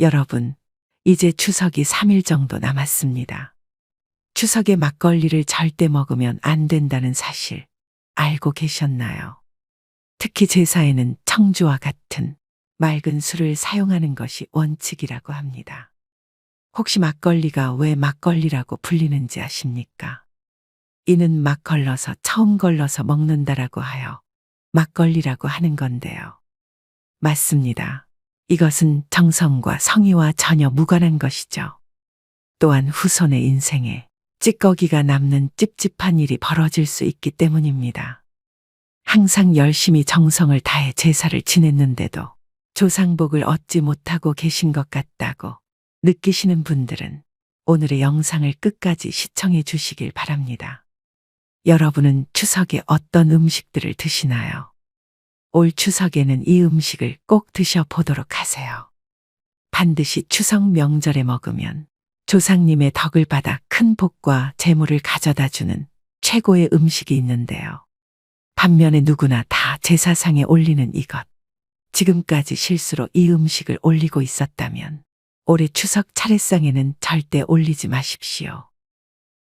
여러분, 이제 추석이 3일 정도 남았습니다. 추석에 막걸리를 절대 먹으면 안 된다는 사실 알고 계셨나요? 특히 제사에는 청주와 같은 맑은 술을 사용하는 것이 원칙이라고 합니다. 혹시 막걸리가 왜 막걸리라고 불리는지 아십니까? 이는 막 걸러서 처음 걸러서 먹는다라고 하여 막걸리라고 하는 건데요. 맞습니다. 이것은 정성과 성의와 전혀 무관한 것이죠. 또한 후손의 인생에 찌꺼기가 남는 찝찝한 일이 벌어질 수 있기 때문입니다. 항상 열심히 정성을 다해 제사를 지냈는데도 조상복을 얻지 못하고 계신 것 같다고 느끼시는 분들은 오늘의 영상을 끝까지 시청해 주시길 바랍니다. 여러분은 추석에 어떤 음식들을 드시나요? 올 추석에는 이 음식을 꼭 드셔보도록 하세요. 반드시 추석 명절에 먹으면 조상님의 덕을 받아 큰 복과 재물을 가져다 주는 최고의 음식이 있는데요. 반면에 누구나 다 제사상에 올리는 이것. 지금까지 실수로 이 음식을 올리고 있었다면 올해 추석 차례상에는 절대 올리지 마십시오.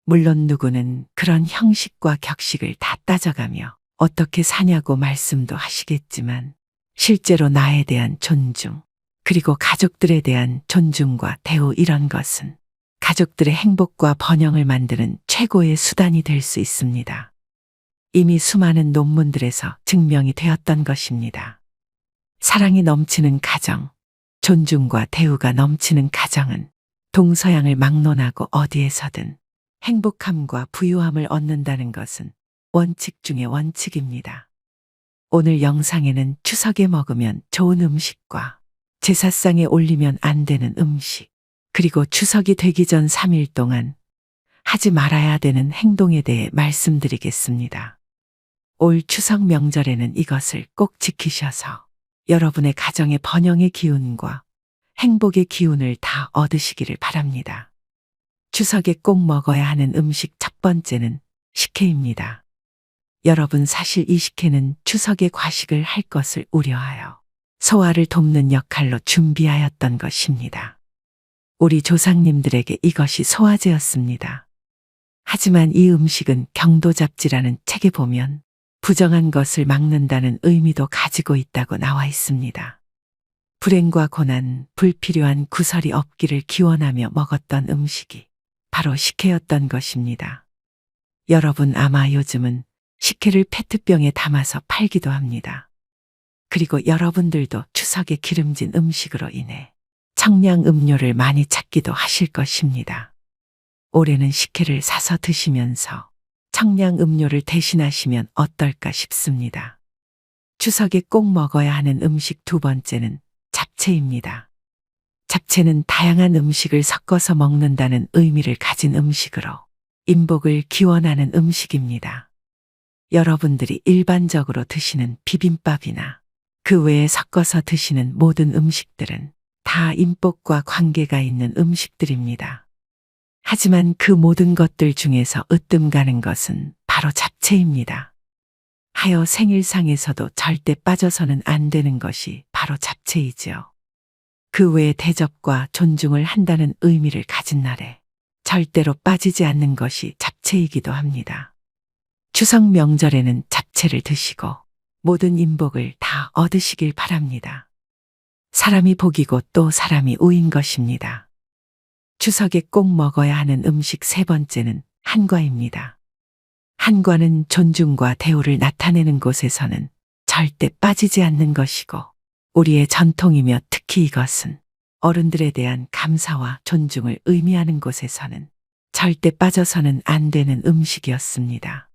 물론 누구는 그런 형식과 격식을 다 따져가며 어떻게 사냐고 말씀도 하시겠지만 실제로 나에 대한 존중, 그리고 가족들에 대한 존중과 대우 이런 것은 가족들의 행복과 번영을 만드는 최고의 수단이 될 수 있습니다. 이미 수많은 논문들에서 증명이 되었던 것입니다. 사랑이 넘치는 가정, 존중과 대우가 넘치는 가정은 동서양을 막론하고 어디에서든 행복함과 부유함을 얻는다는 것은 원칙 중의 원칙입니다. 오늘 영상에는 추석에 먹으면 좋은 음식과 제사상에 올리면 안 되는 음식, 그리고 추석이 되기 전 3일 동안 하지 말아야 되는 행동에 대해 말씀드리겠습니다. 올 추석 명절에는 이것을 꼭 지키셔서 여러분의 가정의 번영의 기운과 행복의 기운을 다 얻으시기를 바랍니다. 추석에 꼭 먹어야 하는 음식 첫 번째는 식혜입니다. 여러분, 사실 이 식혜는 추석에 과식을 할 것을 우려하여 소화를 돕는 역할로 준비하였던 것입니다. 우리 조상님들에게 이것이 소화제였습니다. 하지만 이 음식은 경도잡지라는 책에 보면 부정한 것을 막는다는 의미도 가지고 있다고 나와 있습니다. 불행과 고난, 불필요한 구설이 없기를 기원하며 먹었던 음식이 바로 식혜였던 것입니다. 여러분, 아마 요즘은 식혜를 페트병에 담아서 팔기도 합니다. 그리고 여러분들도 추석에 기름진 음식으로 인해 청량 음료를 많이 찾기도 하실 것입니다. 올해는 식혜를 사서 드시면서 청량 음료를 대신하시면 어떨까 싶습니다. 추석에 꼭 먹어야 하는 음식 두 번째는 잡채입니다. 잡채는 다양한 음식을 섞어서 먹는다는 의미를 가진 음식으로 인복을 기원하는 음식입니다. 여러분들이 일반적으로 드시는 비빔밥이나 그 외에 섞어서 드시는 모든 음식들은 다 인복과 관계가 있는 음식들입니다. 하지만 그 모든 것들 중에서 으뜸 가는 것은 바로 잡채입니다. 하여 생일상에서도 절대 빠져서는 안 되는 것이 바로 잡채이지요. 그 외에 대접과 존중을 한다는 의미를 가진 날에 절대로 빠지지 않는 것이 잡채이기도 합니다. 추석 명절에는 잡채를 드시고 모든 인복을 다 얻으시길 바랍니다. 사람이 복이고 또 사람이 우인 것입니다. 추석에 꼭 먹어야 하는 음식 세 번째는 한과입니다. 한과는 존중과 대우를 나타내는 곳에서는 절대 빠지지 않는 것이고 우리의 전통이며 특히 이것은 어른들에 대한 감사와 존중을 의미하는 곳에서는 절대 빠져서는 안 되는 음식이었습니다.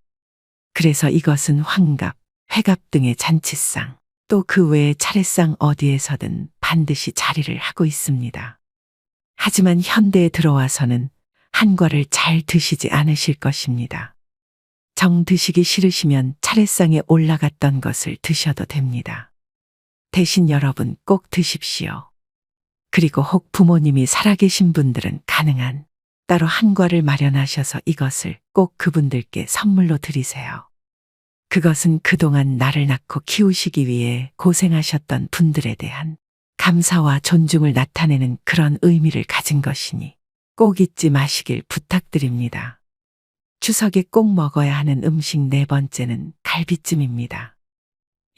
그래서 이것은 환갑, 회갑 등의 잔치상, 또 그 외의 차례상 어디에서든 반드시 자리를 하고 있습니다. 하지만 현대에 들어와서는 한과를 잘 드시지 않으실 것입니다. 정 드시기 싫으시면 차례상에 올라갔던 것을 드셔도 됩니다. 대신 여러분 꼭 드십시오. 그리고 혹 부모님이 살아계신 분들은 가능한 따로 한과를 마련하셔서 이것을 꼭 그분들께 선물로 드리세요. 그것은 그동안 나를 낳고 키우시기 위해 고생하셨던 분들에 대한 감사와 존중을 나타내는 그런 의미를 가진 것이니 꼭 잊지 마시길 부탁드립니다. 추석에 꼭 먹어야 하는 음식 네 번째는 갈비찜입니다.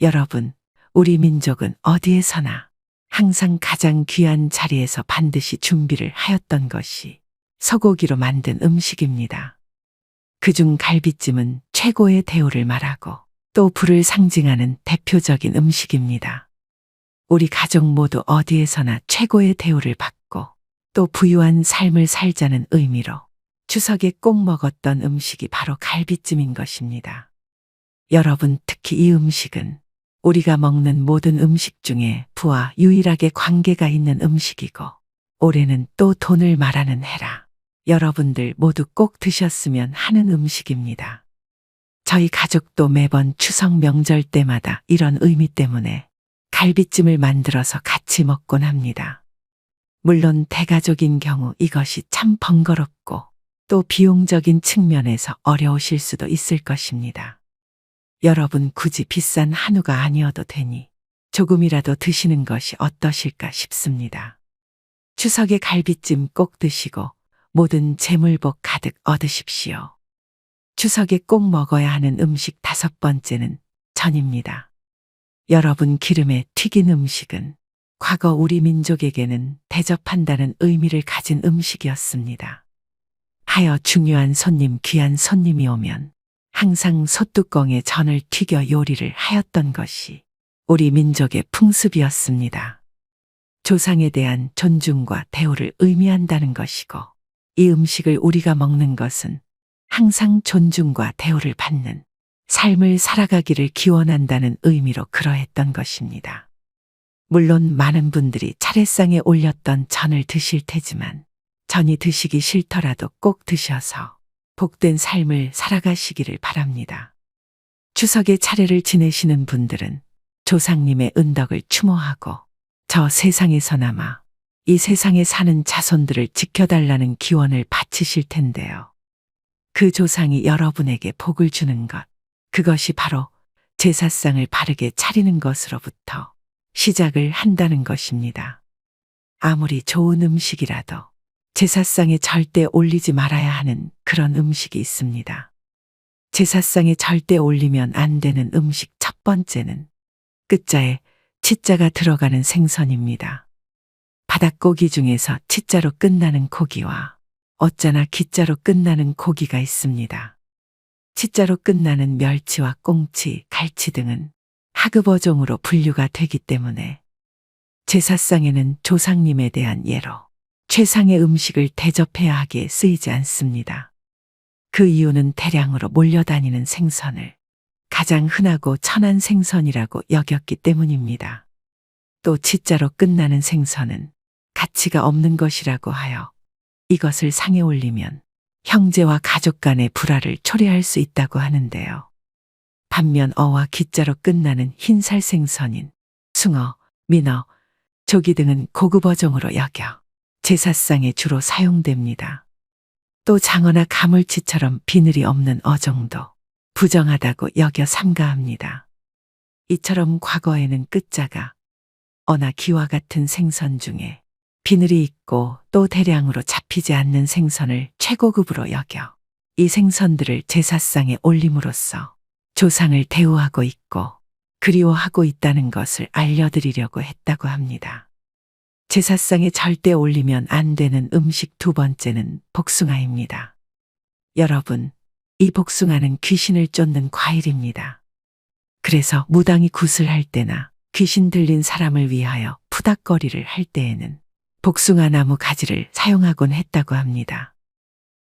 여러분, 우리 민족은 어디에서나 항상 가장 귀한 자리에서 반드시 준비를 하였던 것이 소고기로 만든 음식입니다. 그중 갈비찜은 최고의 대우를 말하고 또 부를 상징하는 대표적인 음식입니다. 우리 가족 모두 어디에서나 최고의 대우를 받고 또 부유한 삶을 살자는 의미로 추석에 꼭 먹었던 음식이 바로 갈비찜인 것입니다. 여러분, 특히 이 음식은 우리가 먹는 모든 음식 중에 부와 유일하게 관계가 있는 음식이고 올해는 또 돈을 말하는 해라. 여러분들 모두 꼭 드셨으면 하는 음식입니다. 저희 가족도 매번 추석 명절 때마다 이런 의미 때문에 갈비찜을 만들어서 같이 먹곤 합니다. 물론 대가족인 경우 이것이 참 번거롭고 또 비용적인 측면에서 어려우실 수도 있을 것입니다. 여러분, 굳이 비싼 한우가 아니어도 되니 조금이라도 드시는 것이 어떠실까 싶습니다. 추석에 갈비찜 꼭 드시고 모든 재물복 가득 얻으십시오. 추석에 꼭 먹어야 하는 음식 다섯 번째는 전입니다. 여러분, 기름에 튀긴 음식은 과거 우리 민족에게는 대접한다는 의미를 가진 음식이었습니다. 하여 중요한 손님, 귀한 손님이 오면 항상 솥뚜껑에 전을 튀겨 요리를 하였던 것이 우리 민족의 풍습이었습니다. 조상에 대한 존중과 대우를 의미한다는 것이고 이 음식을 우리가 먹는 것은 항상 존중과 대우를 받는 삶을 살아가기를 기원한다는 의미로 그러했던 것입니다. 물론 많은 분들이 차례상에 올렸던 전을 드실 테지만 전이 드시기 싫더라도 꼭 드셔서 복된 삶을 살아가시기를 바랍니다. 추석에 차례를 지내시는 분들은 조상님의 은덕을 추모하고 저 세상에서나마 이 세상에 사는 자손들을 지켜달라는 기원을 바치실 텐데요. 그 조상이 여러분에게 복을 주는 것, 그것이 바로 제사상을 바르게 차리는 것으로부터 시작을 한다는 것입니다. 아무리 좋은 음식이라도 제사상에 절대 올리지 말아야 하는 그런 음식이 있습니다. 제사상에 절대 올리면 안 되는 음식 첫 번째는 끝자에 치자가 들어가는 생선입니다. 바닥고기 중에서 치자로 끝나는 고기와 어짜나 기자로 끝나는 고기가 있습니다. 치자로 끝나는 멸치와 꽁치, 갈치 등은 하급어종으로 분류가 되기 때문에 제사상에는 조상님에 대한 예로 최상의 음식을 대접해야 하기에 쓰이지 않습니다. 그 이유는 대량으로 몰려다니는 생선을 가장 흔하고 천한 생선이라고 여겼기 때문입니다. 또 치자로 끝나는 생선은 가치가 없는 것이라고 하여 이것을 상에 올리면 형제와 가족 간의 불화를 초래할 수 있다고 하는데요. 반면 어와 기자로 끝나는 흰살 생선인 숭어, 민어, 조기 등은 고급 어종으로 여겨 제사상에 주로 사용됩니다. 또 장어나 가물치처럼 비늘이 없는 어종도 부정하다고 여겨 삼가합니다. 이처럼 과거에는 끝자가 어나 기와 같은 생선 중에 비늘이 있고 또 대량으로 잡히지 않는 생선을 최고급으로 여겨 이 생선들을 제사상에 올림으로써 조상을 대우하고 있고 그리워하고 있다는 것을 알려드리려고 했다고 합니다. 제사상에 절대 올리면 안 되는 음식 두 번째는 복숭아입니다. 여러분, 이 복숭아는 귀신을 쫓는 과일입니다. 그래서 무당이 굿을 할 때나 귀신 들린 사람을 위하여 푸닥거리를 할 때에는 복숭아 나무 가지를 사용하곤 했다고 합니다.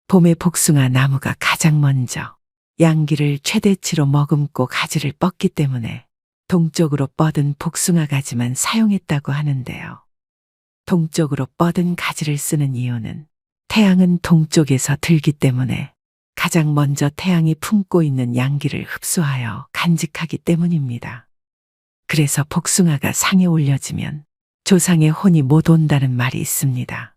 봄에 복숭아 나무가 가장 먼저 양기를 최대치로 머금고 가지를 뻗기 때문에 동쪽으로 뻗은 복숭아 가지만 사용했다고 하는데요. 동쪽으로 뻗은 가지를 쓰는 이유는 태양은 동쪽에서 들기 때문에 가장 먼저 태양이 품고 있는 양기를 흡수하여 간직하기 때문입니다. 그래서 복숭아가 상에 올려지면 조상의 혼이 못 온다는 말이 있습니다.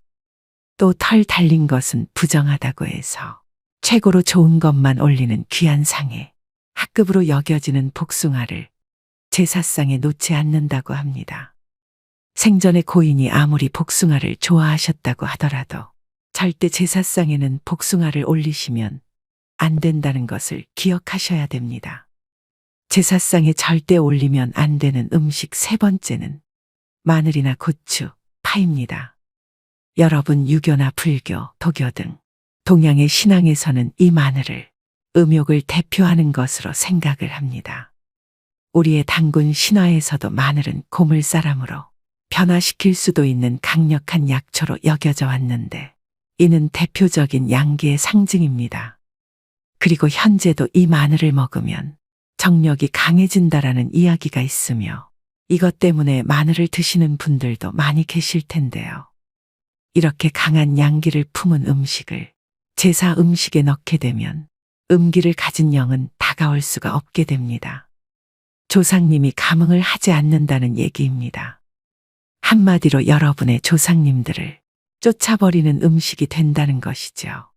또 털 달린 것은 부정하다고 해서 최고로 좋은 것만 올리는 귀한 상에 합급으로 여겨지는 복숭아를 제사상에 놓지 않는다고 합니다. 생전에 고인이 아무리 복숭아를 좋아하셨다고 하더라도 절대 제사상에는 복숭아를 올리시면 안 된다는 것을 기억하셔야 됩니다. 제사상에 절대 올리면 안 되는 음식 세 번째는 마늘이나 고추, 파입니다. 여러분 유교나 불교, 도교 등 동양의 신앙에서는 이 마늘을 음욕을 대표하는 것으로 생각을 합니다. 우리의 단군 신화에서도 마늘은 고물사람으로 변화시킬 수도 있는 강력한 약초로 여겨져 왔는데 이는 대표적인 양기의 상징입니다. 그리고 현재도 이 마늘을 먹으면 정력이 강해진다라는 이야기가 있으며 이것 때문에 마늘을 드시는 분들도 많이 계실 텐데요. 이렇게 강한 양기를 품은 음식을 제사 음식에 넣게 되면 음기를 가진 영은 다가올 수가 없게 됩니다. 조상님이 감흥을 하지 않는다는 얘기입니다. 한마디로 여러분의 조상님들을 쫓아버리는 음식이 된다는 것이죠.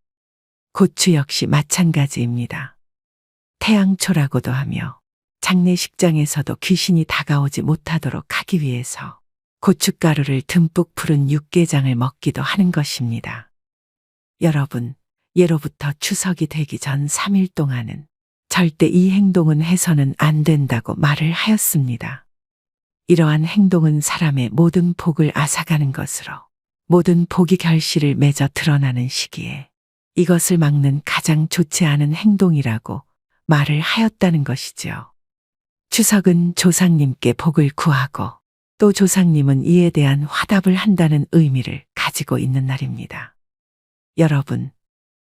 고추 역시 마찬가지입니다. 태양초라고도 하며 장례식장에서도 귀신이 다가오지 못하도록 하기 위해서 고춧가루를 듬뿍 풀은 육개장을 먹기도 하는 것입니다. 여러분, 예로부터 추석이 되기 전 3일 동안은 절대 이 행동은 해서는 안 된다고 말을 하였습니다. 이러한 행동은 사람의 모든 복을 앗아가는 것으로 모든 복이 결실을 맺어 드러나는 시기에 이것을 막는 가장 좋지 않은 행동이라고 말을 하였다는 것이지요. 추석은 조상님께 복을 구하고 또 조상님은 이에 대한 화답을 한다는 의미를 가지고 있는 날입니다. 여러분,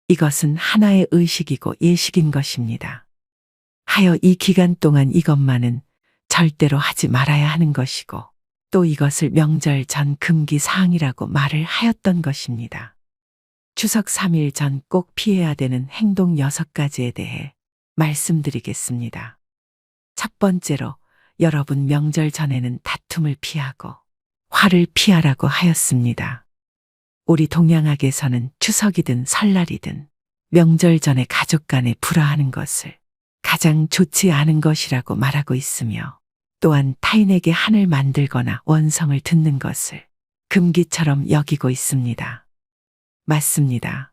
이것은 하나의 의식이고 예식인 것입니다. 하여 이 기간 동안 이것만은 절대로 하지 말아야 하는 것이고 또 이것을 명절 전 금기 사항이라고 말을 하였던 것입니다. 추석 3일 전 꼭 피해야 되는 행동 6가지에 대해 말씀드리겠습니다. 첫 번째로 여러분 명절 전에는 다툼을 피하고 화를 피하라고 하였습니다. 우리 동양학에서는 추석이든 설날이든 명절 전에 가족 간에 불화하는 것을 가장 좋지 않은 것이라고 말하고 있으며 또한 타인에게 한을 만들거나 원성을 듣는 것을 금기처럼 여기고 있습니다. 맞습니다.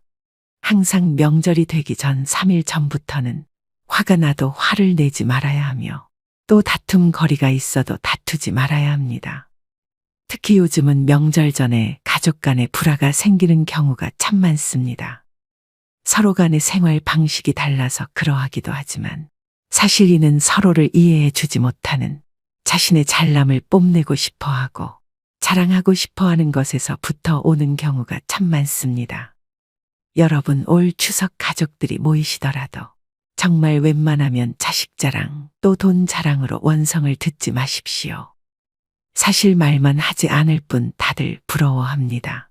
항상 명절이 되기 전 3일 전부터는 화가 나도 화를 내지 말아야 하며 또 다툼 거리가 있어도 다투지 말아야 합니다. 특히 요즘은 명절 전에 가족 간에 불화가 생기는 경우가 참 많습니다. 서로 간의 생활 방식이 달라서 그러하기도 하지만 사실 이는 서로를 이해해 주지 못하는 자신의 잘남을 뽐내고 싶어 하고 자랑하고 싶어 하는 것에서부터 오는 경우가 참 많습니다. 여러분 올 추석 가족들이 모이시더라도 정말 웬만하면 자식 자랑 또 돈 자랑으로 원성을 듣지 마십시오. 사실 말만 하지 않을 뿐 다들 부러워합니다.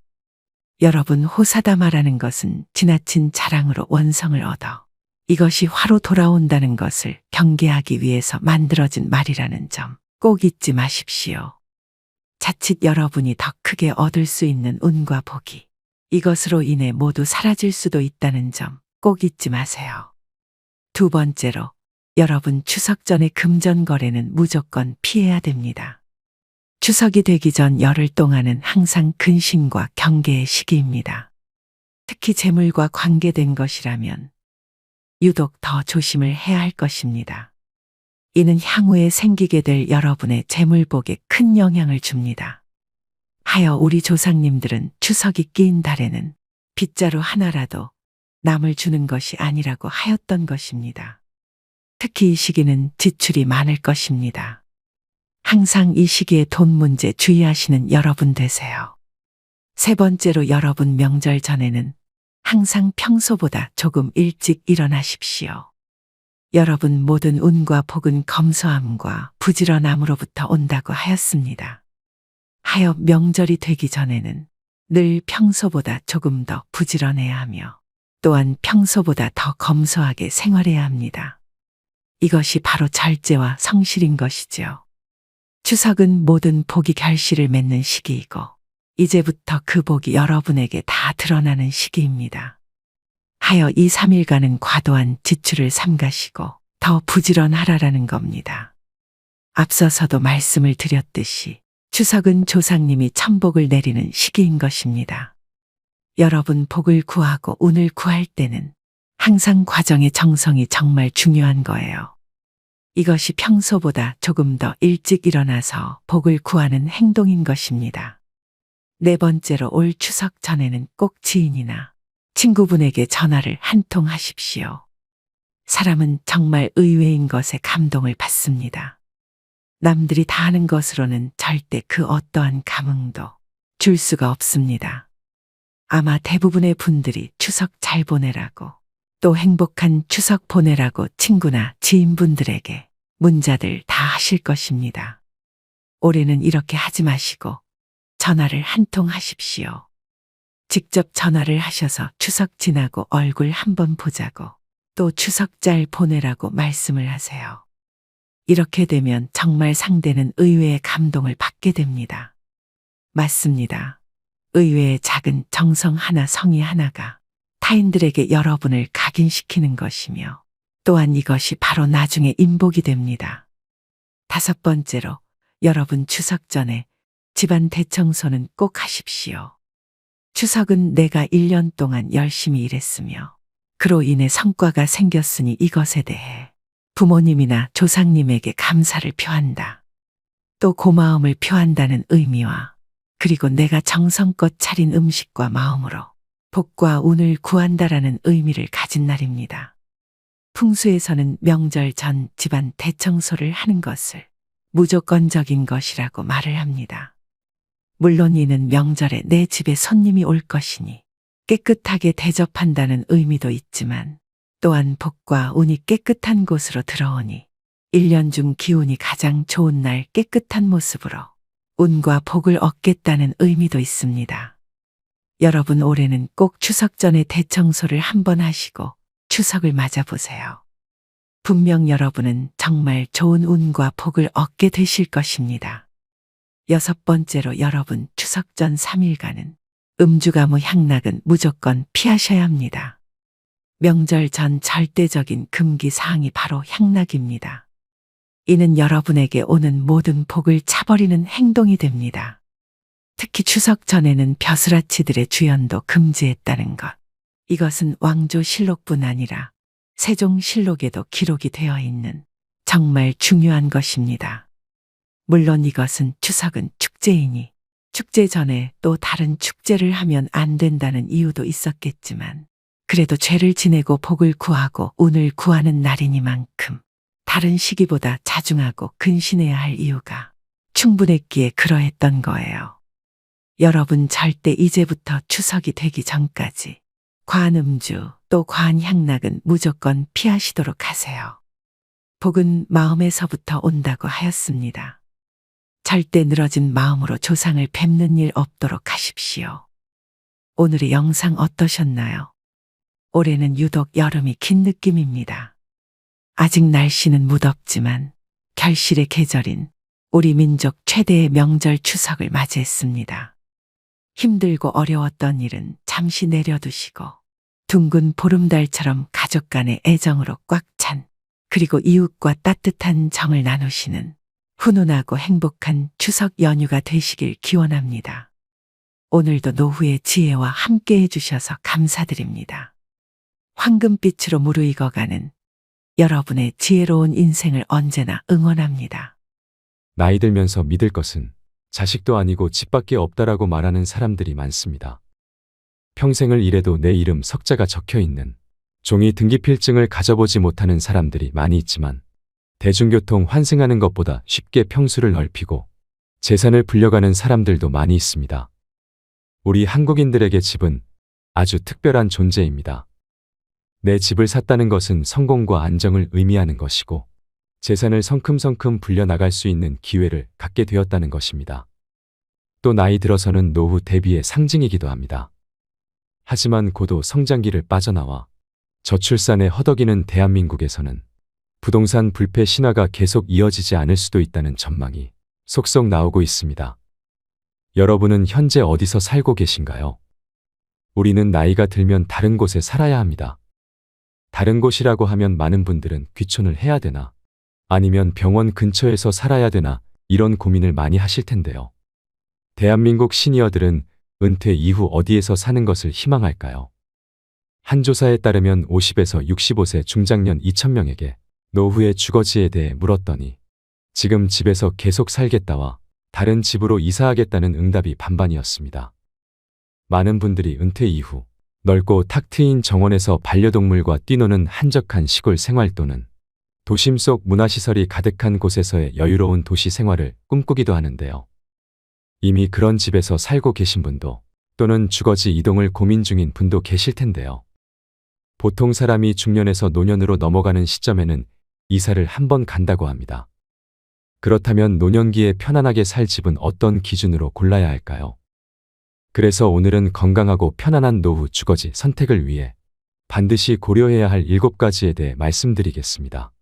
여러분 호사다마라는 것은 지나친 자랑으로 원성을 얻어 이것이 화로 돌아온다는 것을 경계하기 위해서 만들어진 말이라는 점 꼭 잊지 마십시오. 자칫 여러분이 더 크게 얻을 수 있는 운과 복이 이것으로 인해 모두 사라질 수도 있다는 점 꼭 잊지 마세요. 두 번째로 여러분 추석 전에 금전 거래는 무조건 피해야 됩니다. 추석이 되기 전 열흘 동안은 항상 근심과 경계의 시기입니다. 특히 재물과 관계된 것이라면 유독 더 조심을 해야 할 것입니다. 이는 향후에 생기게 될 여러분의 재물복에 큰 영향을 줍니다. 하여 우리 조상님들은 추석이 끼인 달에는 빗자루 하나라도 남을 주는 것이 아니라고 하였던 것입니다. 특히 이 시기는 지출이 많을 것입니다. 항상 이 시기에 돈 문제 주의하시는 여러분 되세요. 세 번째로 여러분 명절 전에는 항상 평소보다 조금 일찍 일어나십시오. 여러분 모든 운과 복은 검소함과 부지런함으로부터 온다고 하였습니다. 하여 명절이 되기 전에는 늘 평소보다 조금 더 부지런해야 하며 또한 평소보다 더 검소하게 생활해야 합니다. 이것이 바로 절제와 성실인 것이지요. 추석은 모든 복이 결실을 맺는 시기이고 이제부터 그 복이 여러분에게 다 드러나는 시기입니다. 하여 이 3일간은 과도한 지출을 삼가시고 더 부지런하라라는 겁니다. 앞서서도 말씀을 드렸듯이 추석은 조상님이 천복을 내리는 시기인 것입니다. 여러분 복을 구하고 운을 구할 때는 항상 과정의 정성이 정말 중요한 거예요. 이것이 평소보다 조금 더 일찍 일어나서 복을 구하는 행동인 것입니다. 네 번째로 올 추석 전에는 꼭 지인이나 친구분에게 전화를 한 통 하십시오. 사람은 정말 의외인 것에 감동을 받습니다. 남들이 다 하는 것으로는 절대 그 어떠한 감흥도 줄 수가 없습니다. 아마 대부분의 분들이 추석 잘 보내라고 또 행복한 추석 보내라고 친구나 지인분들에게 문자들 다 하실 것입니다. 올해는 이렇게 하지 마시고 전화를 한 통 하십시오. 직접 전화를 하셔서 추석 지나고 얼굴 한번 보자고 또 추석 잘 보내라고 말씀을 하세요. 이렇게 되면 정말 상대는 의외의 감동을 받게 됩니다. 맞습니다. 의외의 작은 정성 하나 성의 하나가 타인들에게 여러분을 각인시키는 것이며 또한 이것이 바로 나중에 인복이 됩니다. 다섯 번째로 여러분 추석 전에 집안 대청소는 꼭 하십시오. 추석은 내가 1년 동안 열심히 일했으며 그로 인해 성과가 생겼으니 이것에 대해 부모님이나 조상님에게 감사를 표한다. 또 고마움을 표한다는 의미와 그리고 내가 정성껏 차린 음식과 마음으로 복과 운을 구한다라는 의미를 가진 날입니다. 풍수에서는 명절 전 집안 대청소를 하는 것을 무조건적인 것이라고 말을 합니다. 물론 이는 명절에 내 집에 손님이 올 것이니 깨끗하게 대접한다는 의미도 있지만 또한 복과 운이 깨끗한 곳으로 들어오니 1년 중 기운이 가장 좋은 날 깨끗한 모습으로 운과 복을 얻겠다는 의미도 있습니다. 여러분 올해는 꼭 추석 전에 대청소를 한번 하시고 추석을 맞아보세요. 분명 여러분은 정말 좋은 운과 복을 얻게 되실 것입니다. 여섯 번째로 여러분 추석 전 3일간은 음주가무 향락은 무조건 피하셔야 합니다. 명절 전 절대적인 금기 사항이 바로 향락입니다. 이는 여러분에게 오는 모든 복을 차버리는 행동이 됩니다. 특히 추석 전에는 벼슬아치들의 주연도 금지했다는 것. 이것은 왕조실록뿐 아니라 세종실록에도 기록이 되어 있는 정말 중요한 것입니다. 물론 이것은 추석은 축제이니 축제 전에 또 다른 축제를 하면 안 된다는 이유도 있었겠지만 그래도 죄를 지내고 복을 구하고 운을 구하는 날이니만큼 다른 시기보다 자중하고 근신해야 할 이유가 충분했기에 그러했던 거예요. 여러분 절대 이제부터 추석이 되기 전까지 과한 음주 또 과한 향락은 무조건 피하시도록 하세요. 복은 마음에서부터 온다고 하였습니다. 절대 늘어진 마음으로 조상을 뵙는 일 없도록 하십시오. 오늘의 영상 어떠셨나요? 올해는 유독 여름이 긴 느낌입니다. 아직 날씨는 무덥지만 결실의 계절인 우리 민족 최대의 명절 추석을 맞이했습니다. 힘들고 어려웠던 일은 잠시 내려두시고 둥근 보름달처럼 가족 간의 애정으로 꽉 찬 그리고 이웃과 따뜻한 정을 나누시는 훈훈하고 행복한 추석 연휴가 되시길 기원합니다. 오늘도 노후의 지혜와 함께 해주셔서 감사드립니다. 황금빛으로 무르익어가는 여러분의 지혜로운 인생을 언제나 응원합니다. 나이 들면서 믿을 것은 자식도 아니고 집밖에 없다라고 말하는 사람들이 많습니다. 평생을 일해도 내 이름 석자가 적혀 있는 종이 등기필증을 가져보지 못하는 사람들이 많이 있지만 대중교통 환승하는 것보다 쉽게 평수를 넓히고 재산을 불려가는 사람들도 많이 있습니다. 우리 한국인들에게 집은 아주 특별한 존재입니다. 내 집을 샀다는 것은 성공과 안정을 의미하는 것이고 재산을 성큼성큼 불려나갈 수 있는 기회를 갖게 되었다는 것입니다. 또 나이 들어서는 노후 대비의 상징이기도 합니다. 하지만 고도 성장기를 빠져나와 저출산에 허덕이는 대한민국에서는 부동산 불패 신화가 계속 이어지지 않을 수도 있다는 전망이 속속 나오고 있습니다. 여러분은 현재 어디서 살고 계신가요? 우리는 나이가 들면 다른 곳에 살아야 합니다. 다른 곳이라고 하면 많은 분들은 귀촌을 해야 되나 아니면 병원 근처에서 살아야 되나 이런 고민을 많이 하실 텐데요. 대한민국 시니어들은 은퇴 이후 어디에서 사는 것을 희망할까요? 한 조사에 따르면 50에서 65세 중장년 2,000명에게 노후의 주거지에 대해 물었더니 지금 집에서 계속 살겠다와 다른 집으로 이사하겠다는 응답이 반반이었습니다. 많은 분들이 은퇴 이후 넓고 탁 트인 정원에서 반려동물과 뛰노는 한적한 시골 생활 또는 도심 속 문화시설이 가득한 곳에서의 여유로운 도시 생활을 꿈꾸기도 하는데요. 이미 그런 집에서 살고 계신 분도 또는 주거지 이동을 고민 중인 분도 계실 텐데요. 보통 사람이 중년에서 노년으로 넘어가는 시점에는 이사를 한 번 간다고 합니다. 그렇다면 노년기에 편안하게 살 집은 어떤 기준으로 골라야 할까요? 그래서 오늘은 건강하고 편안한 노후 주거지 선택을 위해 반드시 고려해야 할 7가지에 대해 말씀드리겠습니다.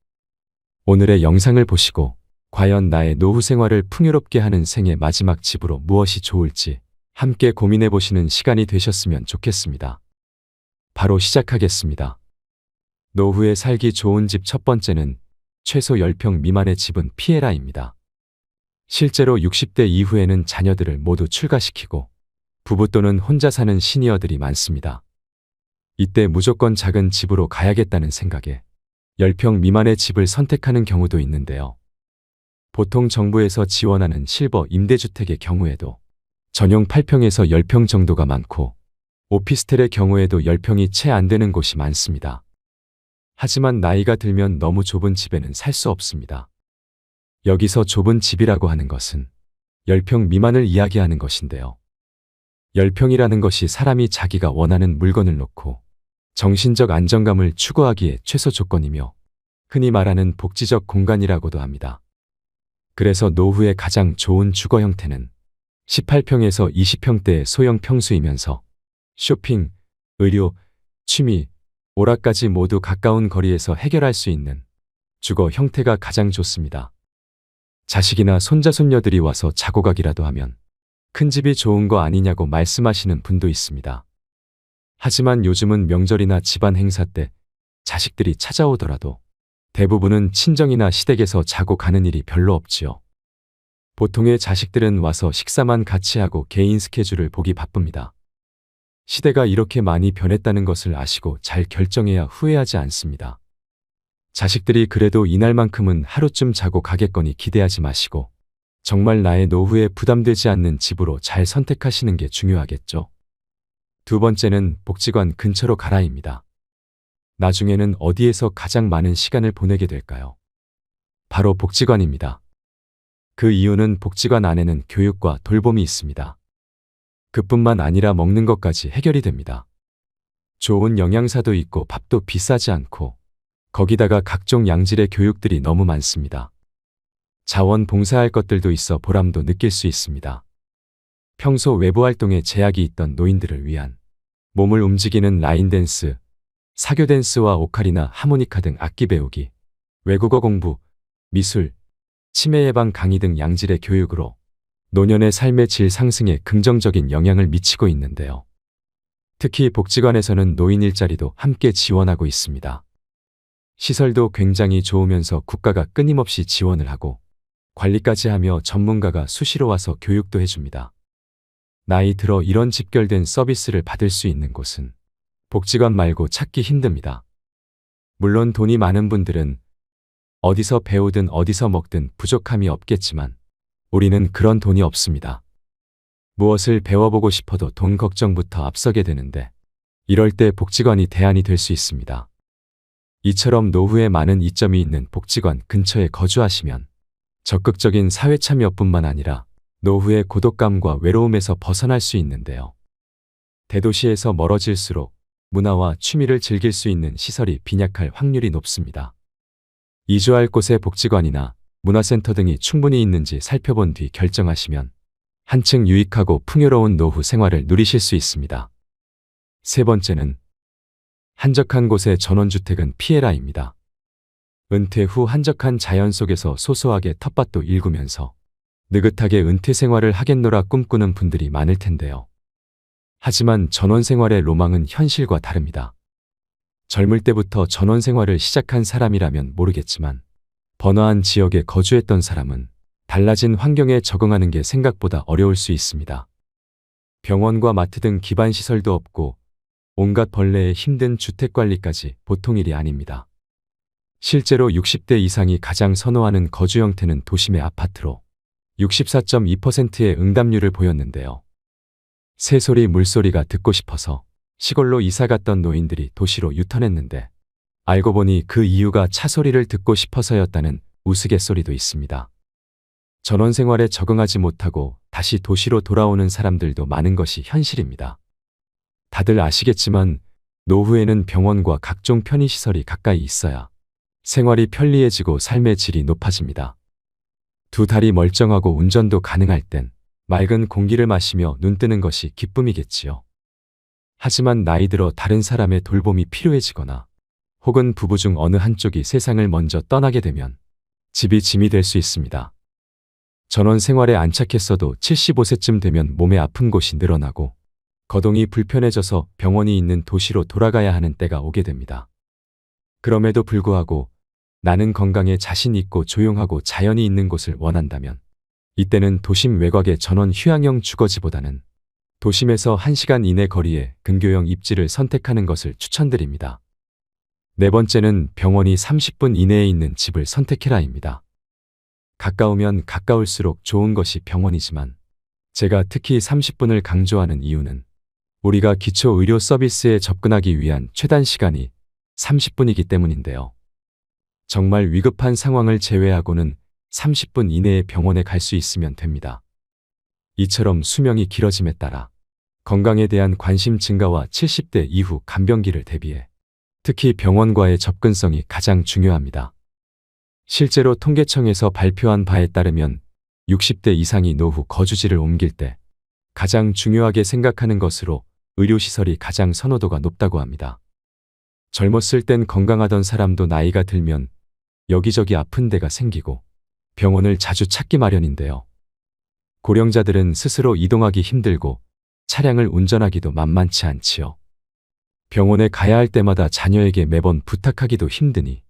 오늘의 영상을 보시고 과연 나의 노후 생활을 풍요롭게 하는 생의 마지막 집으로 무엇이 좋을지 함께 고민해 보시는 시간이 되셨으면 좋겠습니다. 바로 시작하겠습니다. 노후에 살기 좋은 집 첫 번째는 최소 10평 미만의 집은 피해라입니다. 실제로 60대 이후에는 자녀들을 모두 출가시키고 부부 또는 혼자 사는 시니어들이 많습니다. 이때 무조건 작은 집으로 가야겠다는 생각에 10평 미만의 집을 선택하는 경우도 있는데요. 보통 정부에서 지원하는 실버 임대주택의 경우에도 전용 8평에서 10평 정도가 많고 오피스텔의 경우에도 10평이 채 안 되는 곳이 많습니다. 하지만 나이가 들면 너무 좁은 집에는 살 수 없습니다. 여기서 좁은 집이라고 하는 것은 10평 미만을 이야기하는 것인데요. 10평이라는 것이 사람이 자기가 원하는 물건을 놓고 정신적 안정감을 추구하기에 최소 조건이며 흔히 말하는 복지적 공간이라고도 합니다. 그래서 노후에 가장 좋은 주거 형태는 18평에서 20평대의 소형 평수이면서 쇼핑, 의료, 취미, 오락까지 모두 가까운 거리에서 해결할 수 있는 주거 형태가 가장 좋습니다. 자식이나 손자, 손녀들이 와서 자고 가기라도 하면 큰 집이 좋은 거 아니냐고 말씀하시는 분도 있습니다. 하지만 요즘은 명절이나 집안 행사 때 자식들이 찾아오더라도 대부분은 친정이나 시댁에서 자고 가는 일이 별로 없지요. 보통의 자식들은 와서 식사만 같이 하고 개인 스케줄을 보기 바쁩니다. 시대가 이렇게 많이 변했다는 것을 아시고 잘 결정해야 후회하지 않습니다. 자식들이 그래도 이날만큼은 하루쯤 자고 가겠거니 기대하지 마시고 정말 나의 노후에 부담되지 않는 집으로 잘 선택하시는 게 중요하겠죠. 두 번째는 복지관 근처로 가라입니다. 나중에는 어디에서 가장 많은 시간을 보내게 될까요? 바로 복지관입니다. 그 이유는 복지관 안에는 교육과 돌봄이 있습니다. 그뿐만 아니라 먹는 것까지 해결이 됩니다. 좋은 영양사도 있고 밥도 비싸지 않고 거기다가 각종 양질의 교육들이 너무 많습니다. 자원봉사할 것들도 있어 보람도 느낄 수 있습니다. 평소 외부 활동에 제약이 있던 노인들을 위한 몸을 움직이는 라인댄스, 사교댄스와 오카리나 하모니카 등 악기 배우기, 외국어 공부, 미술, 치매 예방 강의 등 양질의 교육으로 노년의 삶의 질 상승에 긍정적인 영향을 미치고 있는데요. 특히 복지관에서는 노인 일자리도 함께 지원하고 있습니다. 시설도 굉장히 좋으면서 국가가 끊임없이 지원을 하고 관리까지 하며 전문가가 수시로 와서 교육도 해줍니다. 나이 들어 이런 집결된 서비스를 받을 수 있는 곳은 복지관 말고 찾기 힘듭니다. 물론 돈이 많은 분들은 어디서 배우든 어디서 먹든 부족함이 없겠지만 우리는 그런 돈이 없습니다. 무엇을 배워보고 싶어도 돈 걱정부터 앞서게 되는데 이럴 때 복지관이 대안이 될 수 있습니다. 이처럼 노후에 많은 이점이 있는 복지관 근처에 거주하시면 적극적인 사회 참여뿐만 아니라 노후의 고독감과 외로움에서 벗어날 수 있는데요. 대도시에서 멀어질수록 문화와 취미를 즐길 수 있는 시설이 빈약할 확률이 높습니다. 이주할 곳에 복지관이나 문화센터 등이 충분히 있는지 살펴본 뒤 결정하시면 한층 유익하고 풍요로운 노후 생활을 누리실 수 있습니다. 세 번째는 한적한 곳의 전원주택은 피해라입니다. 은퇴 후 한적한 자연 속에서 소소하게 텃밭도 일구면서 느긋하게 은퇴 생활을 하겠노라 꿈꾸는 분들이 많을 텐데요. 하지만 전원 생활의 로망은 현실과 다릅니다. 젊을 때부터 전원 생활을 시작한 사람이라면 모르겠지만 번화한 지역에 거주했던 사람은 달라진 환경에 적응하는 게 생각보다 어려울 수 있습니다. 병원과 마트 등 기반 시설도 없고 온갖 벌레에 힘든 주택 관리까지 보통 일이 아닙니다. 실제로 60대 이상이 가장 선호하는 거주 형태는 도심의 아파트로 64.2%의 응답률을 보였는데요. 새소리, 물소리가 듣고 싶어서 시골로 이사 갔던 노인들이 도시로 유턴했는데 알고 보니 그 이유가 차 소리를 듣고 싶어서였다는 우스갯소리도 있습니다. 전원 생활에 적응하지 못하고 다시 도시로 돌아오는 사람들도 많은 것이 현실입니다. 다들 아시겠지만 노후에는 병원과 각종 편의시설이 가까이 있어야 생활이 편리해지고 삶의 질이 높아집니다. 두 다리 멀쩡하고 운전도 가능할 땐 맑은 공기를 마시며 눈 뜨는 것이 기쁨이겠지요. 하지만 나이 들어 다른 사람의 돌봄이 필요해지거나 혹은 부부 중 어느 한쪽이 세상을 먼저 떠나게 되면 집이 짐이 될 수 있습니다. 전원 생활에 안착했어도 75세쯤 되면 몸에 아픈 곳이 늘어나고 거동이 불편해져서 병원이 있는 도시로 돌아가야 하는 때가 오게 됩니다. 그럼에도 불구하고 나는 건강에 자신 있고 조용하고 자연이 있는 곳을 원한다면 이때는 도심 외곽의 전원 휴양형 주거지보다는 도심에서 1시간 이내 거리의 근교형 입지를 선택하는 것을 추천드립니다. 네 번째는 병원이 30분 이내에 있는 집을 선택해라입니다. 가까우면 가까울수록 좋은 것이 병원이지만 제가 특히 30분을 강조하는 이유는 우리가 기초 의료 서비스에 접근하기 위한 최단 시간이 30분이기 때문인데요. 정말 위급한 상황을 제외하고는 30분 이내에 병원에 갈 수 있으면 됩니다. 이처럼 수명이 길어짐에 따라 건강에 대한 관심 증가와 70대 이후 간병기를 대비해 특히 병원과의 접근성이 가장 중요합니다. 실제로 통계청에서 발표한 바에 따르면 60대 이상이 노후 거주지를 옮길 때 가장 중요하게 생각하는 것으로 의료시설이 가장 선호도가 높다고 합니다. 젊었을 땐 건강하던 사람도 나이가 들면 여기저기 아픈 데가 생기고 병원을 자주 찾기 마련인데요. 고령자들은 스스로 이동하기 힘들고 차량을 운전하기도 만만치 않지요. 병원에 가야 할 때마다 자녀에게 매번 부탁하기도 힘드니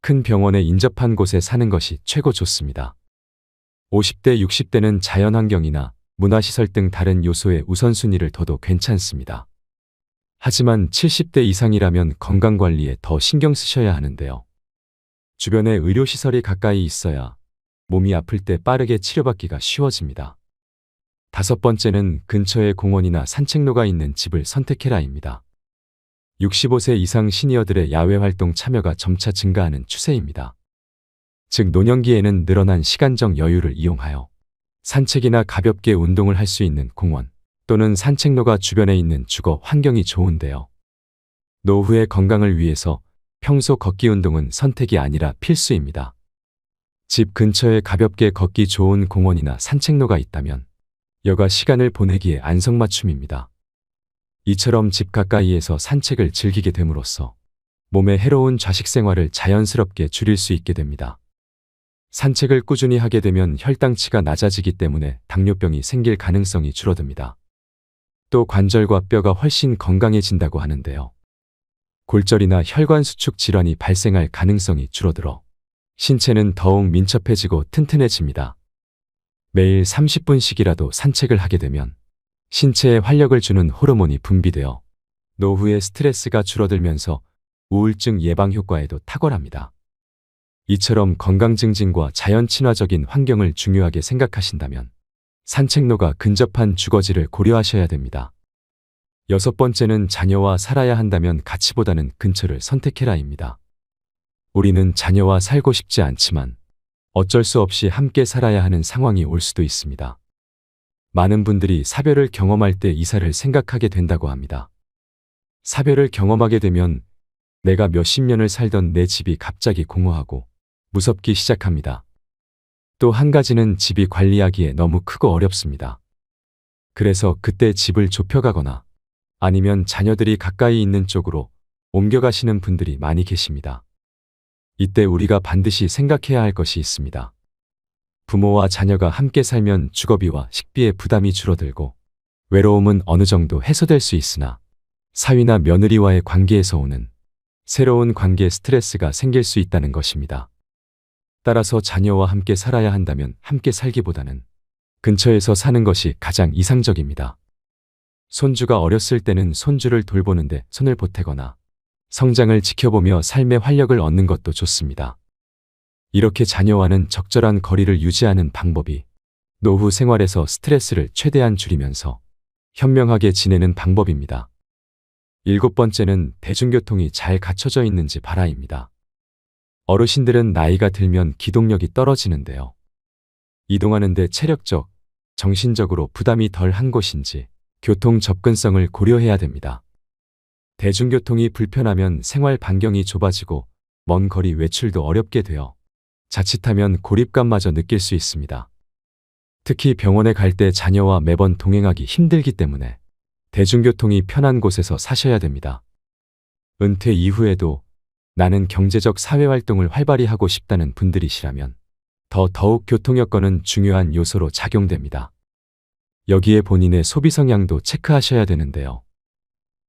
큰 병원에 인접한 곳에 사는 것이 최고 좋습니다. 50대, 60대는 자연환경이나 문화시설 등 다른 요소에 우선순위를 둬도 괜찮습니다. 하지만 70대 이상이라면 건강관리에 더 신경 쓰셔야 하는데요. 주변에 의료시설이 가까이 있어야 몸이 아플 때 빠르게 치료받기가 쉬워집니다. 다섯 번째는 근처에 공원이나 산책로가 있는 집을 선택해라입니다. 65세 이상 시니어들의 야외활동 참여가 점차 증가하는 추세입니다. 즉 노년기에는 늘어난 시간적 여유를 이용하여 산책이나 가볍게 운동을 할 수 있는 공원 또는 산책로가 주변에 있는 주거 환경이 좋은데요. 노후의 건강을 위해서 평소 걷기 운동은 선택이 아니라 필수입니다. 집 근처에 가볍게 걷기 좋은 공원이나 산책로가 있다면 여가 시간을 보내기에 안성맞춤입니다. 이처럼 집 가까이에서 산책을 즐기게 됨으로써 몸에 해로운 좌식 생활을 자연스럽게 줄일 수 있게 됩니다. 산책을 꾸준히 하게 되면 혈당치가 낮아지기 때문에 당뇨병이 생길 가능성이 줄어듭니다. 또 관절과 뼈가 훨씬 건강해진다고 하는데요. 골절이나 혈관 수축 질환이 발생할 가능성이 줄어들어 신체는 더욱 민첩해지고 튼튼해집니다. 매일 30분씩이라도 산책을 하게 되면 신체에 활력을 주는 호르몬이 분비되어 노후의 스트레스가 줄어들면서 우울증 예방 효과에도 탁월합니다. 이처럼 건강 증진과 자연 친화적인 환경을 중요하게 생각하신다면 산책로가 근접한 주거지를 고려하셔야 됩니다. 여섯 번째는 자녀와 살아야 한다면 같이보다는 근처를 선택해라입니다. 우리는 자녀와 살고 싶지 않지만 어쩔 수 없이 함께 살아야 하는 상황이 올 수도 있습니다. 많은 분들이 사별을 경험할 때 이사를 생각하게 된다고 합니다. 사별을 경험하게 되면 내가 몇십 년을 살던 내 집이 갑자기 공허하고 무섭기 시작합니다. 또 한 가지는 집이 관리하기에 너무 크고 어렵습니다. 그래서 그때 집을 좁혀가거나 아니면 자녀들이 가까이 있는 쪽으로 옮겨가시는 분들이 많이 계십니다. 이때 우리가 반드시 생각해야 할 것이 있습니다. 부모와 자녀가 함께 살면 주거비와 식비의 부담이 줄어들고 외로움은 어느 정도 해소될 수 있으나 사위나 며느리와의 관계에서 오는 새로운 관계 스트레스가 생길 수 있다는 것입니다. 따라서 자녀와 함께 살아야 한다면 함께 살기보다는 근처에서 사는 것이 가장 이상적입니다. 손주가 어렸을 때는 손주를 돌보는데 손을 보태거나 성장을 지켜보며 삶의 활력을 얻는 것도 좋습니다. 이렇게 자녀와는 적절한 거리를 유지하는 방법이 노후 생활에서 스트레스를 최대한 줄이면서 현명하게 지내는 방법입니다. 7번째는 대중교통이 잘 갖춰져 있는지 봐라입니다. 어르신들은 나이가 들면 기동력이 떨어지는데요. 이동하는데 체력적, 정신적으로 부담이 덜 한 곳인지 교통 접근성을 고려해야 됩니다. 대중교통이 불편하면 생활 반경이 좁아지고 먼 거리 외출도 어렵게 되어 자칫하면 고립감마저 느낄 수 있습니다. 특히 병원에 갈 때 자녀와 매번 동행하기 힘들기 때문에 대중교통이 편한 곳에서 사셔야 됩니다. 은퇴 이후에도 나는 경제적 사회활동을 활발히 하고 싶다는 분들이시라면 더욱 교통 여건은 중요한 요소로 작용됩니다. 여기에 본인의 소비 성향도 체크하셔야 되는데요.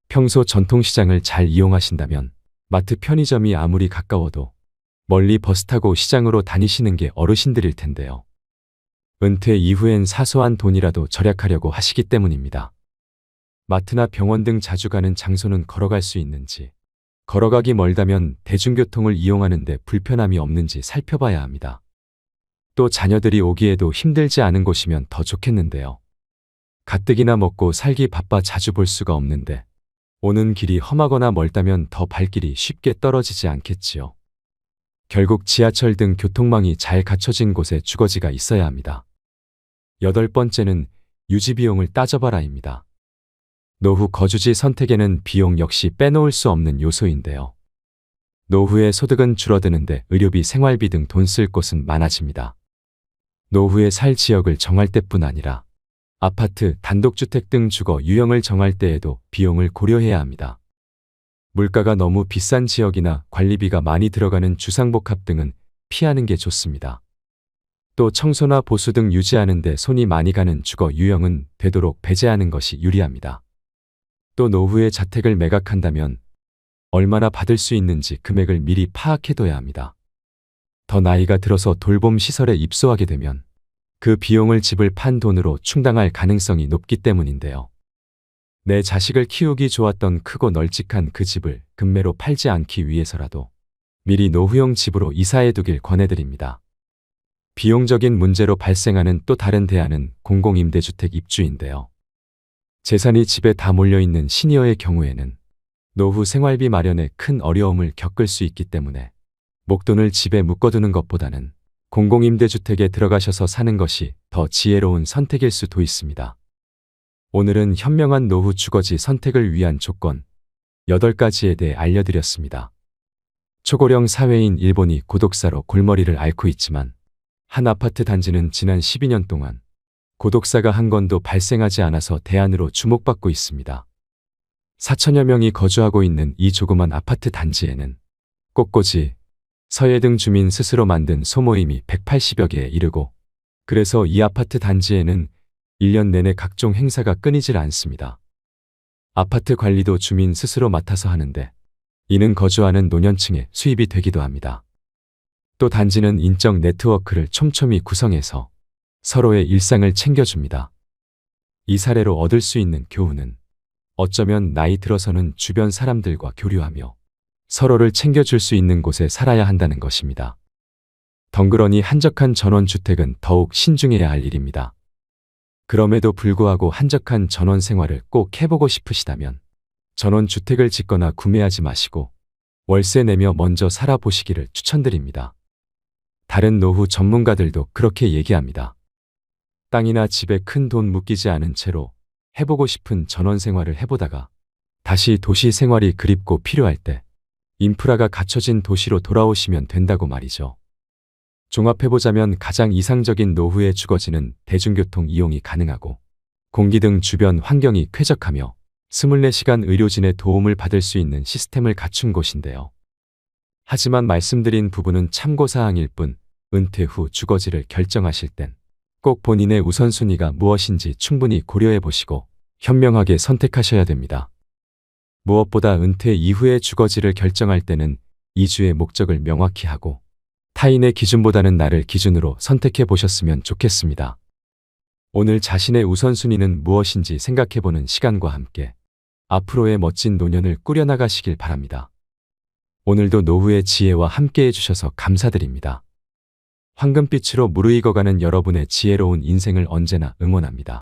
평소 전통시장을 잘 이용하신다면 마트 편의점이 아무리 가까워도 멀리 버스 타고 시장으로 다니시는 게 어르신들일 텐데요. 은퇴 이후엔 사소한 돈이라도 절약하려고 하시기 때문입니다. 마트나 병원 등 자주 가는 장소는 걸어갈 수 있는지, 걸어가기 멀다면 대중교통을 이용하는데 불편함이 없는지 살펴봐야 합니다. 또 자녀들이 오기에도 힘들지 않은 곳이면 더 좋겠는데요. 가뜩이나 먹고 살기 바빠 자주 볼 수가 없는데 오는 길이 험하거나 멀다면 더 발길이 쉽게 떨어지지 않겠지요. 결국 지하철 등 교통망이 잘 갖춰진 곳에 주거지가 있어야 합니다. 8번째는 유지비용을 따져봐라입니다. 노후 거주지 선택에는 비용 역시 빼놓을 수 없는 요소인데요. 노후에 소득은 줄어드는데 의료비, 생활비 등 돈 쓸 곳은 많아집니다. 노후에 살 지역을 정할 때뿐 아니라 아파트, 단독주택 등 주거 유형을 정할 때에도 비용을 고려해야 합니다. 물가가 너무 비싼 지역이나 관리비가 많이 들어가는 주상복합 등은 피하는 게 좋습니다. 또 청소나 보수 등 유지하는 데 손이 많이 가는 주거 유형은 되도록 배제하는 것이 유리합니다. 또 노후에 자택을 매각한다면 얼마나 받을 수 있는지 금액을 미리 파악해둬야 합니다. 더 나이가 들어서 돌봄 시설에 입소하게 되면 그 비용을 집을 판 돈으로 충당할 가능성이 높기 때문인데요. 내 자식을 키우기 좋았던 크고 널찍한 그 집을 금매로 팔지 않기 위해서라도 미리 노후용 집으로 이사해두길 권해드립니다. 비용적인 문제로 발생하는 또 다른 대안은 공공임대주택 입주인데요. 재산이 집에 다 몰려있는 시니어의 경우에는 노후 생활비 마련에 큰 어려움을 겪을 수 있기 때문에 목돈을 집에 묶어두는 것보다는 공공임대주택에 들어가셔서 사는 것이 더 지혜로운 선택일 수도 있습니다. 오늘은 현명한 노후 주거지 선택을 위한 조건 8가지에 대해 알려드렸습니다. 초고령 사회인 일본이 고독사로 골머리를 앓고 있지만 한 아파트 단지는 지난 12년 동안 고독사가 한 건도 발생하지 않아서 대안으로 주목받고 있습니다. 4천여 명이 거주하고 있는 이 조그만 아파트 단지에는 꽃꽂이, 서예 등 주민 스스로 만든 소모임이 180여 개에 이르고 그래서 이 아파트 단지에는 1년 내내 각종 행사가 끊이질 않습니다. 아파트 관리도 주민 스스로 맡아서 하는데 이는 거주하는 노년층의 수입이 되기도 합니다. 또 단지는 인적 네트워크를 촘촘히 구성해서 서로의 일상을 챙겨줍니다. 이 사례로 얻을 수 있는 교훈은 어쩌면 나이 들어서는 주변 사람들과 교류하며 서로를 챙겨줄 수 있는 곳에 살아야 한다는 것입니다. 덩그러니 한적한 전원주택은 더욱 신중해야 할 일입니다. 그럼에도 불구하고 한적한 전원 생활을 꼭 해보고 싶으시다면 전원주택을 짓거나 구매하지 마시고 월세 내며 먼저 살아보시기를 추천드립니다. 다른 노후 전문가들도 그렇게 얘기합니다. 땅이나 집에 큰 돈 묶이지 않은 채로 해보고 싶은 전원 생활을 해보다가 다시 도시 생활이 그립고 필요할 때 인프라가 갖춰진 도시로 돌아오시면 된다고 말이죠. 종합해보자면 가장 이상적인 노후의 주거지는 대중교통 이용이 가능하고 공기 등 주변 환경이 쾌적하며 24시간 의료진의 도움을 받을 수 있는 시스템을 갖춘 곳인데요. 하지만 말씀드린 부분은 참고사항일 뿐 은퇴 후 주거지를 결정하실 땐 꼭 본인의 우선순위가 무엇인지 충분히 고려해 보시고 현명하게 선택하셔야 됩니다. 무엇보다 은퇴 이후의 주거지를 결정할 때는 이주의 목적을 명확히 하고 타인의 기준보다는 나를 기준으로 선택해 보셨으면 좋겠습니다. 오늘 자신의 우선순위는 무엇인지 생각해 보는 시간과 함께 앞으로의 멋진 노년을 꾸려나가시길 바랍니다. 오늘도 노후의 지혜와 함께 해주셔서 감사드립니다. 황금빛으로 무르익어가는 여러분의 지혜로운 인생을 언제나 응원합니다.